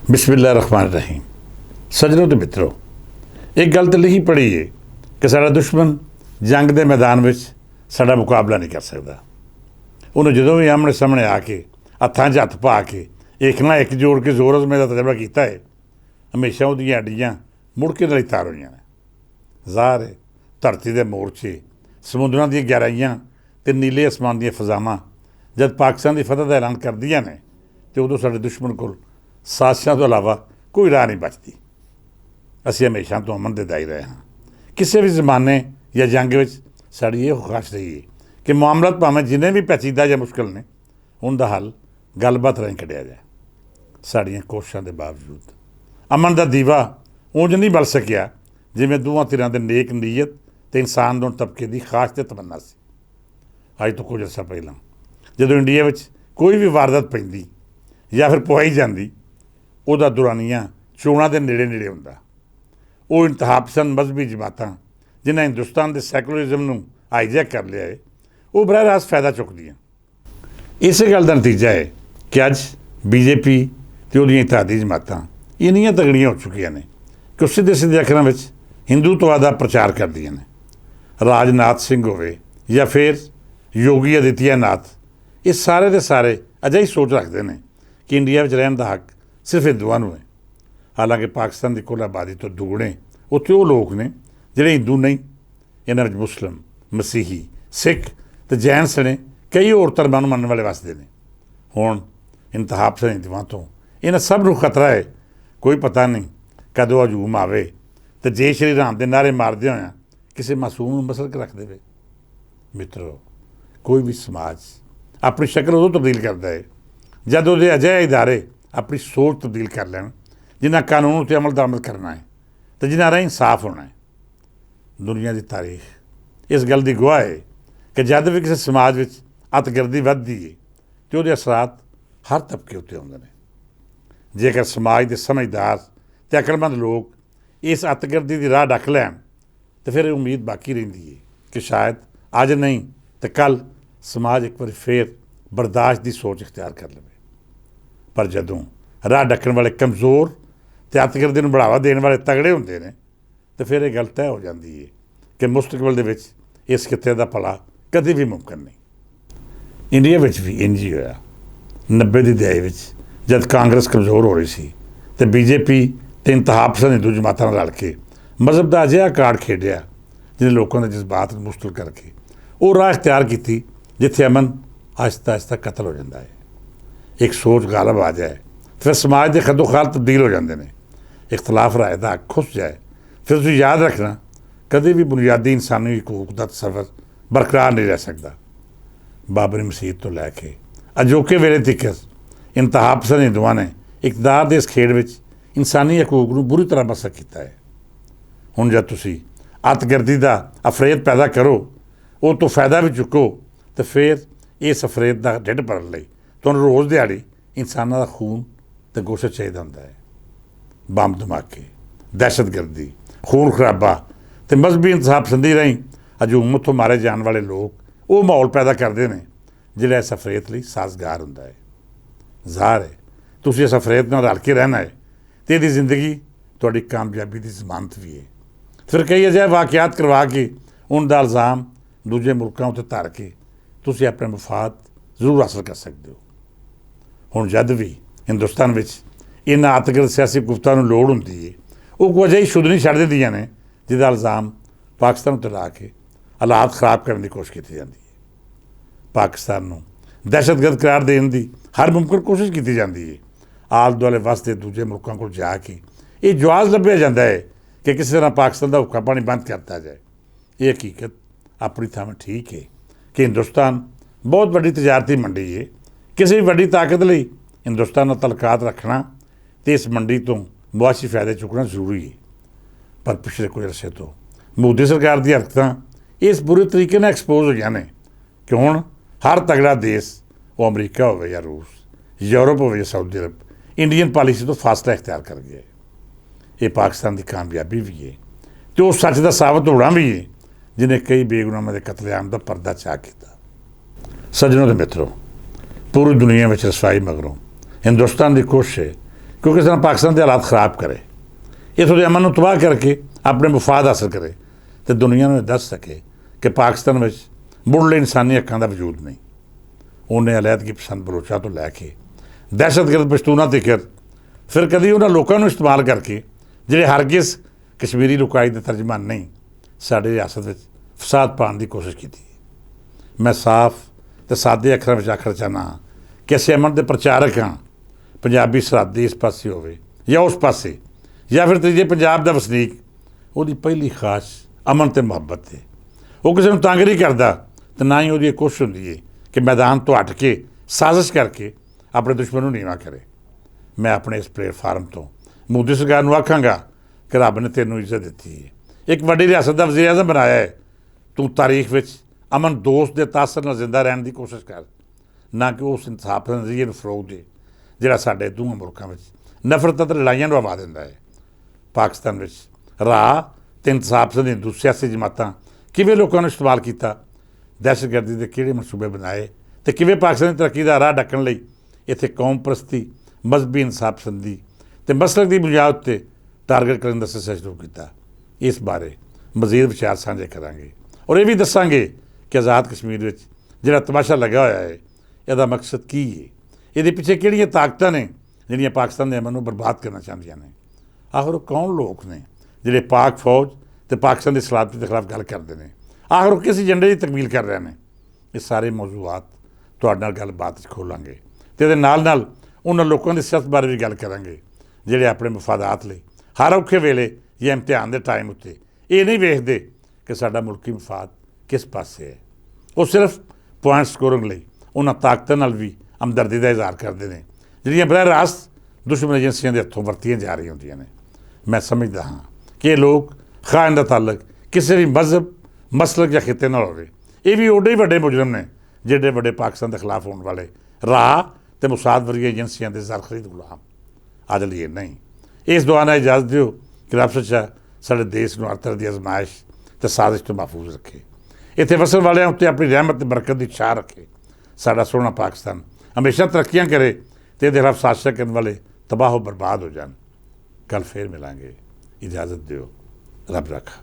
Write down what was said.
बिस्मिल्लाहिर्रहमानिर्रहीम। सज्जनों तो मित्रों, एक गल तो लिखी पढ़ी है कि साडा दुश्मन जंग के मैदान में साडा मुकाबला नहीं कर सकता। उन्हें जो भी आमने सामने आके हत्थां 'च हत्थ पा के एक ना एक जोड़ के जोर अजमे का तजर्बा किया है, हमेशा उहदियां हड्डियां मुड़ के नाल तार होईयां ने। ज़ाहिर है धरती के मोर्चे, समुद्रां दी गहराइयां ते नीले आसमान दी फिजावां जब पाकिस्तान की फतह का ऐलान करदियां ने तो उदों साडे दुश्मन कोल साजिशां तो इलावा कोई राह नहीं बचती। असीं हमेशा तो अमन दे दाई रहे हाँ। किसी भी जमाने या जंग में साड़ी ये ख्वाहिश रही है कि मामलात भावें जिन्हें भी पेचीदा या मुश्किल ने उनका हल गलबात राहीं कढ़िया जाए। साड़ियां कोशिशों के बावजूद अमन का दीवा ਉਂਝ नहीं बल सकिया जिवें दोवां धिरां दे नेक नीयत ते इंसान दोनों तबके की खास ते तमन्ना सी। अज तो कुछ अर्सा पहलां जदों इंडिया में कोई भी वारदात पैंदी या फिर पुआई जाती, ਉਹਦਾ दुरानिया चोणां के नेड़े नेड़े हुंदा। ਉਹ इंतहा पसंद मजहबी जमातां जिन्हें हिंदुस्तान के सैकुलरिज्म नूं हाईजैक कर लिया है, वो बराह रास्त फायदा चुकदियां। इस गल का नतीजा है कि अज बीजेपी ते ਉਹਦੀਆਂ इत्तेहादी जमातां इन्नियां तगड़ियां हो चुकियां ने कि ਉਹ सीधे सीधे अखरां विच हिंदुत्व का प्रचार करदियां ने। राजनाथ सिंह होवे या फिर योगी आदित्यनाथ, ये सारे के सारे अजिही सोच रखते हैं कि इंडिया में रहने का हक सिर्फ हिंदुओं को है। हालांकि पाकिस्तान की कुल आबादी तो दुगने उत्थे वो लोग ने जिहड़े हिंदू नहीं। इन्हां विच मुस्लिम, मसीही, सिख ते जैन सने कई होर धर्मां नूं मनण वाले वसदे ने। हुण इंतहा पसंद हिंदुआं तो इन्हां सब नूं खतरा है, कोई पता नहीं कदों हजूम आवे तो जय श्री राम के नारे मारदे होया किसी मासूम नूं मसलक रख देवे। मित्रों, कोई भी समाज अपनी शक्ल उदों तब्दील करता है जब उसके अजिहे इदारे अपनी सोच तब्दील कर लैन जिन्हां कानून उत्ते अमल दरामद करना है तो जिन्हां राहीं इंसाफ होना है। दुनिया की तारीख इस गल की गवाह है कि जब भी किसी समाज में अतगिरदी वधदी है तो उसके असरात हर तबके उत्ते आउंदे ने। जेकर समाज के समझदार ते अकलमंद लोग इस अतगिरदी की राह डक लैन तो फिर उम्मीद बाकी रहिंदी है कि शायद अज नहीं तो कल समाज एक बार फिर बर्दाश्त की सोच इख्तियार कर ले। पर जदों राह डकण वाले कमज़ोर ते अतगिरदी नूं बढ़ावा देने वाले तगड़े हुंदे ने तो फिर यह गल तय हो जाती है कि मुस्तकबिल दे विच इस खित्ते का भला कभी भी मुमकिन नहीं। इंडिया में भी इंज ही होया। 90 की दहाई में जब कांग्रेस कमज़ोर हो रही सी तो बीजेपी ते इंतहा पसंद हिंदू जमातां नाल रल के मजहब का अजिहा कार्ड खेडिया जिन्हें लोगों के जज्बात मुश्तल करके वो राह इख्तियार की जिथे अमन आहिस्ता आहिस्ता कतल हो जाता है। एक सोच गालब आ जाए फिर समाज के खदोखाल तब्दील हो जाते हैं। इख्तलाफ राय का हक खुस जाए फिर तुसीं याद रखना कभी भी बुनियादी इंसानी हकूक का तसव्वुर बरकरार नहीं रह सकता। बाबरी मसीत तो लैके अजोके वेले तक इंतहा पसंद हिंदुओं ने इकतदार के इस खेड में इंसानी हकूक को बुरी तरह मसक किया है। हुण जब तुसीं अतगिरदी का अफरेद पैदा करो वो तो फायदा भी चुको तो फिर इस अफरेद का ढिड भरन लई तुहानूं रोज़ दिहाड़ी इंसानां दा खून ते गोशत चाहिदा हुंदा है। बंब धमाके, दहशतगर्दी, खून खराबा ते मजहबी इंतहा पसंदी राहीं हजूम तो मारे जाने वाले लोग वो माहौल पैदा करते हैं जिहड़ा इस अफरेत लई साजगार हुंदा है। ज़ाहिर है तुसीं इस अफरेत नाल रल के रहना है तो इहदी जिंदगी तुहाडी कामयाबी की जमानत भी है। फिर कई अजिहे वाकियात करवा के उनका इल्ज़ाम दूजे मुल्कों उत्ते धर के तुसीं अपने मुफाद जरूर हासिल कर सकते हो। हुण जद भी हिंदुस्तान में इन्हां अतगिरद सियासी गुफ्तां नूं लोड़ हुंदी है वो कोई अजिही शुद्धनी छड्ड दिंदियां ने जिहदा इल्ज़ाम पाकिस्तान उत्ते ला के हालात खराब करने की कोशिश की जाती है। पाकिस्तान नूं दहशतगर्द करार देने की हर मुमकिन कोशिश की जाती है। आल दुआले वसदे दूजे मुल्कों को जाके ये जवाज़ लभ्या जाता है कि किसी तरह पाकिस्तान का हुक्का पानी बंद करता जाए। ये हकीकत अपनी थां ठीक है कि हिंदुस्तान बहुत बड़ी तजारती मंडी है। किसी भी बड़ी ताकत लई हिंदुस्तान नाल तलकात रखना तो इस मंडी तो मुआशी फायदे चुकना जरूरी है। पर पिछले कुछ अरसे तो मोदी सरकार दी हरकतां इस बुरे तरीके नाल एक्सपोज हो गई ने कि हुण हर तगड़ा देश वो अमरीका होवे या रूस, यूरोप होवे या सऊदी अरब इंडियन पॉलिसी तो फासला इख्तियार कर गया है। ये पाकिस्तान की कामयाबी भी है तो उस सच का साबित होना भी है जिन्हें कई बेगुनाहों के कतलेआम का पर्दा चाह किया। सज्जनों के मित्रों, पूरी दुनिया में रसवाई मगरों हिंदुस्तान की कोशिश है ਕਿਉਂਕਿ ਇਸ ਤਰ੍ਹਾਂ ਪਾਕਿਸਤਾਨ ਦੇ ਹਾਲਾਤ ਖਰਾਬ ਕਰੇ, ਇੱਥੋਂ ਦੇ ਅਮਨ ਨੂੰ ਤਬਾਹ ਕਰਕੇ ਆਪਣੇ ਮੁਫਾਦ ਹਾਸਲ ਕਰੇ ਅਤੇ ਦੁਨੀਆ ਨੂੰ ਇਹ ਦੱਸ ਸਕੇ ਕਿ ਪਾਕਿਸਤਾਨ ਵਿੱਚ ਮੁੱਢਲੇ ਇਨਸਾਨੀ ਹੱਕਾਂ ਦਾ ਵਜੂਦ ਨਹੀਂ। ਉਹਨੇ ਅਲੈਹਦਗੀ ਪਸੰਦ ਬਲੋਚਾਂ ਤੋਂ ਲੈ ਕੇ ਦਹਿਸ਼ਤਗਰਦ ਪਸ਼ਤੂਨਾਂ ਤੀਕਰ, ਫਿਰ ਕਦੀ ਉਹਨਾਂ ਲੋਕਾਂ ਨੂੰ ਇਸਤੇਮਾਲ ਕਰਕੇ ਜਿਹੜੇ ਹਰਗਿਜ਼ ਕਸ਼ਮੀਰੀ ਲੋਕਾਈ ਦੇ ਤਰਜਮਾਨ ਨਹੀਂ, ਸਾਡੀ ਰਿਆਸਤ ਵਿੱਚ ਫਸਾਦ ਪਾਉਣ ਦੀ ਕੋਸ਼ਿਸ਼ ਕੀਤੀ। ਮੈਂ ਸਾਫ਼ ਅਤੇ ਸਾਦੇ ਅੱਖਰਾਂ ਵਿੱਚ ਆਖਣਾ ਚਾਹੁੰਦਾ ਹਾਂ ਕਿ ਅਸੀਂ ਅਮਨ ਦੇ ਪ੍ਰਚਾਰਕ ਹਾਂ। ਪੰਜਾਬੀ ਸਰਹੱਦੀ ਇਸ ਪਾਸੇ ਹੋਵੇ ਜਾਂ ਉਸ ਪਾਸੇ, ਜਾਂ ਫਿਰ ਤੀਜੇ ਪੰਜਾਬ ਦਾ ਵਸਨੀਕ, ਉਹਦੀ ਪਹਿਲੀ ਖਾਸ ਅਮਨ ਅਤੇ ਮੁਹੱਬਤ ਹੈ। ਉਹ ਕਿਸੇ ਨੂੰ ਤੰਗ ਨਹੀਂ ਕਰਦਾ ਅਤੇ ਨਾ ਹੀ ਉਹਦੀ ਇਹ ਕੋਸ਼ਿਸ਼ ਹੁੰਦੀ ਹੈ ਕਿ ਮੈਦਾਨ ਤੋਂ ਹਟ ਕੇ ਸਾਜ਼ਿਸ਼ ਕਰਕੇ ਆਪਣੇ ਦੁਸ਼ਮਣ ਨੂੰ ਨੀਵਾਂ ਕਰੇ। ਮੈਂ ਆਪਣੇ ਇਸ ਪਲੇਟਫਾਰਮ ਤੋਂ ਮੋਦੀ ਸਰਕਾਰ ਨੂੰ ਆਖਾਂਗਾ ਕਿ ਰੱਬ ਨੇ ਤੈਨੂੰ ਇੱਜ਼ਤ ਦਿੱਤੀ ਹੈ, ਇੱਕ ਵੱਡੀ ਰਿਆਸਤ ਦਾ ਵਜ਼ੀਰ ਆਜ਼ਮ ਬਣਾਇਆ ਹੈ, ਤੂੰ ਤਾਰੀਖ ਵਿੱਚ ਅਮਨ ਦੋਸਤ ਦੇ ਤਾਸਰ ਨਾਲ ਜ਼ਿੰਦਾ ਰਹਿਣ ਦੀ ਕੋਸ਼ਿਸ਼ ਕਰ, ਨਾ ਕਿ ਉਸ ਇਨਸਾਫ ਦੇ ਨਜ਼ਰੀਏ ਨੂੰ ਫਰੋਗ ਦੇ ਜਿਹੜਾ ਸਾਡੇ ਦੋਵਾਂ ਮੁਲਕਾਂ ਵਿੱਚ ਨਫ਼ਰਤ ਅਤੇ ਲੜਾਈਆਂ ਨੂੰ ਹਵਾ ਦਿੰਦਾ ਹੈ। ਪਾਕਿਸਤਾਨ ਵਿੱਚ ਰਾਹ ਅਤੇ ਇਨਸਾਫ ਦੇ ਹਿੰਦੂ ਸਿਆਸੀ ਜਮਾਤਾਂ ਕਿਵੇਂ ਲੋਕਾਂ ਨੂੰ ਇਸਤੇਮਾਲ ਕੀਤਾ, ਦਹਿਸ਼ਤਗਰਦੀ ਦੇ ਕਿਹੜੇ ਮਨਸੂਬੇ ਬਣਾਏ ਅਤੇ ਕਿਵੇਂ ਪਾਕਿਸਤਾਨ ਦੀ ਤਰੱਕੀ ਦਾ ਰਾਹ ਢੱਕਣ ਲਈ ਇੱਥੇ ਕੌਮ ਪ੍ਰਸਤੀ, ਮਜ਼ਹਬੀ ਇਨਸਾਫ ਪਸੰਦੀ ਅਤੇ ਮਸਲਕ ਦੀ ਬੁਨਿਆਦ ਉੱਤੇ ਟਾਰਗੇਟ ਕਰਨ ਦਾ ਸਿਲਸਿਲਾ ਸ਼ੁਰੂ ਕੀਤਾ। ਇਸ ਬਾਰੇ ਮਜ਼ੀਦ ਵਿਚਾਰ ਸਾਂਝੇ ਕਰਾਂਗੇ ਔਰ ਇਹ ਵੀ ਦੱਸਾਂਗੇ ਕਿ ਆਜ਼ਾਦ ਕਸ਼ਮੀਰ ਵਿੱਚ ਜਿਹੜਾ ਤਮਾਸ਼ਾ ਲੱਗਾ ਹੋਇਆ ਹੈ, ਇਹਦਾ ਮਕਸਦ ਕੀ ਹੈ, ਇਹਦੇ ਪਿੱਛੇ ਕਿਹੜੀਆਂ ਤਾਕਤਾਂ ਨੇ ਜਿਹੜੀਆਂ ਪਾਕਿਸਤਾਨ ਦੇ ਅਮਨ ਨੂੰ ਬਰਬਾਦ ਕਰਨਾ ਚਾਹੁੰਦੀਆਂ ਨੇ। ਆਖਰ ਉਹ ਕੌਣ ਲੋਕ ਨੇ ਜਿਹੜੇ ਪਾਕ ਫੌਜ ਅਤੇ ਪਾਕਿਸਤਾਨ ਦੀ ਸਲਾਮਤੀ ਦੇ ਖਿਲਾਫ ਗੱਲ ਕਰਦੇ ਨੇ। ਆਖਰ ਉਹ ਕਿਸ ਏਜੰਡੇ ਦੀ ਤਕਮੀਲ ਕਰ ਰਹੇ ਨੇ। ਇਹ ਸਾਰੇ ਮੌਜ਼ੂਆਤ ਤੁਹਾਡੇ ਨਾਲ ਗੱਲਬਾਤ 'ਚ ਖੋਲਾਂਗੇ ਅਤੇ ਇਹਦੇ ਨਾਲ ਨਾਲ ਉਹਨਾਂ ਲੋਕਾਂ ਦੀ ਸਿਹਤ ਬਾਰੇ ਵੀ ਗੱਲ ਕਰਾਂਗੇ ਜਿਹੜੇ ਆਪਣੇ ਮਫਾਦਾਤ ਲਈ ਹਰ ਔਖੇ ਵੇਲੇ ਜਾਂ ਇਮਤਿਹਾਨ ਦੇ ਟਾਈਮ ਉੱਤੇ ਇਹ ਨਹੀਂ ਵੇਖਦੇ ਕਿ ਸਾਡਾ ਮੁਲਕੀ ਮਫਾਦ ਕਿਸ ਪਾਸੇ ਹੈ। ਉਹ ਸਿਰਫ ਪੁਆਇੰਟ ਸਕੋਰਿੰਗ ਲਈ ਉਹਨਾਂ ਤਾਕਤਾਂ ਨਾਲ ਵੀ ਹਮਦਰਦੀ ਦਾ ਇਜ਼ਹਾਰ ਕਰਦੇ ਨੇ ਜਿਹੜੀਆਂ ਬਰਾਹ ਰਾਸਤ ਦੁਸ਼ਮਣ ਏਜੰਸੀਆਂ ਦੇ ਹੱਥੋਂ ਵਰਤੀਆਂ ਜਾ ਰਹੀਆਂ ਹੁੰਦੀਆਂ ਨੇ। ਮੈਂ ਸਮਝਦਾ ਹਾਂ ਕਿ ਇਹ ਲੋਕ ਖਾਨ ਦਾ ਤਾਲੁਕ ਕਿਸੇ ਵੀ ਮਜ਼ਹਬ, ਮਸਲਕ ਜਾਂ ਖਿੱਤੇ ਨਾਲ ਹੋਵੇ, ਇਹ ਵੀ ਓਡੇ ਹੀ ਵੱਡੇ ਮੁਜਰਮ ਨੇ ਜਿਹੜੇ ਵੱਡੇ ਪਾਕਿਸਤਾਨ ਦੇ ਖਿਲਾਫ ਹੋਣ ਵਾਲੇ ਰਾਹ ਅਤੇ ਮੁਸਾਦ ਵਰਗੀਆਂ ਏਜੰਸੀਆਂ ਦੇ ਜ਼ਰ ਖਰੀਦ ਗੁਲਾਮ। ਅੱਜ ਲਈ ਇਹ ਨਹੀਂ। ਇਸ ਦੁਆ ਨਾਲ ਇਜਾਜ਼ਤ ਦਿਓ ਕਿ ਰੱਬ ਸੱਚਾ ਸਾਡੇ ਦੇਸ਼ ਨੂੰ ਹਰ ਤਰ੍ਹਾਂ ਦੀ ਅਜ਼ਮਾਇਸ਼ ਅਤੇ ਸਾਜ਼ਿਸ਼ ਤੋਂ ਮਹਿਫੂਜ਼ ਰੱਖੇ, ਇੱਥੇ ਵਸਣ ਵਾਲਿਆਂ ਉੱਤੇ ਆਪਣੀ ਰਹਿਮਤ ਅਤੇ ਬਰਕਤ ਦੀ ਛਾਂ ਰੱਖੇ। ਸਾਡਾ ਸੋਹਣਾ ਪਾਕਿਸਤਾਨ ਹਮੇਸ਼ਾ ਤਰੱਕੀਆਂ ਕਰੇ ਅਤੇ ਇਹਦੇ ਖਿਲਾਫ ਸਾਜ਼ਿਸ਼ਾਂ ਕਰਨ ਵਾਲੇ ਤਬਾਹ ਬਰਬਾਦ ਹੋ ਜਾਣ। ਕੱਲ੍ਹ ਫੇਰ ਮਿਲਾਂਗੇ, ਇਜਾਜ਼ਤ ਦਿਓ, ਰੱਬ ਰੱਖਾ।